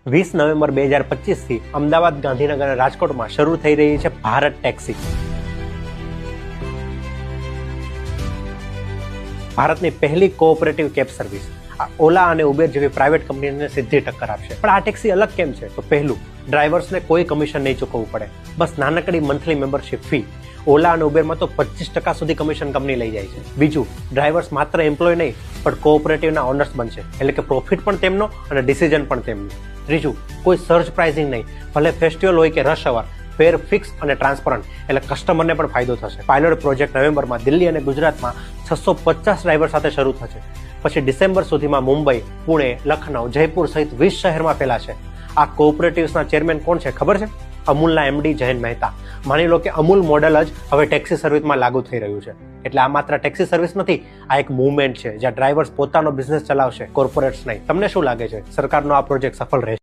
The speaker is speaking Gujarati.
20 નવેમ્બર 2025 થી અમદાવાદ, ગાંધીનગર અને રાજકોટમાં શરૂ થઈ રહી છે ભારત ટેક્સી. ભારતની પહેલી કોઓપરેટિવ કેબ સર્વિસ. આ ઓલા અને ઉબેર જેવી પ્રાઇવેટ કંપનીને સીધી ટક્કર આપશે. પણ આ ટેક્સી અલગ કેમ છે? તો પહેલું, ડ્રાઈવર્સને કોઈ કમિશન નહીં ચૂકવવું પડે, બસ નાનકડી મંથલી મેમ્બરશિપ ફી. ઓલા અને ઉબેરમાં તો 25% સુધી કમિશન કંપની લઈ જાય છે. બીજું, ડ્રાઈવર્સ માત્ર એમ્પ્લોય નહીં પણ કોઓપરેટિવના ઓનર્સ બનશે, એટલે કે પ્રોફિટ પણ તેમનો અને ડિસિઝન પણ તેમનું. ત્રીજું, કોઈ સર્જ પ્રાઇસિંગ નહીં, ભલે ફેસ્ટિવલ હોય કે રશ અવર, ફેર ફિક્સ અને ટ્રાન્સપરન્ટ, એટલે કસ્ટમરને પણ ફાયદો થશે. પાયલોટ પ્રોજેક્ટ નવેમ્બરમાં દિલ્હી અને ગુજરાતમાં 650 ડ્રાઈવર સાથે શરૂ થશે. પછી ડિસેમ્બર સુધીમાં મુંબઈ, પુણે, લખનઉ, જયપુર સહિત 20 શહેરમાં ફેલાશે. આ કોઓપરેટિવ્સના ચેરમેન કોણ છે ખબર છે? અમૂલના એમડી જયંત મહેતા. માની લો કે અમૂલ મોડેલ જ હવે ટેક્સી સર્વિસમાં લાગુ થઈ રહ્યું છે. એટલે આ માત્ર ટેક્સી સર્વિસ નથી, આ એક મૂવમેન્ટ છે જ્યાં ડ્રાઈવર્સ પોતાનો બિઝનેસ ચલાવશે, કોર્પોરેટ્સ નહીં. તમને શું લાગે છે, સરકારનો આ પ્રોજેક્ટ સફળ રહેશે?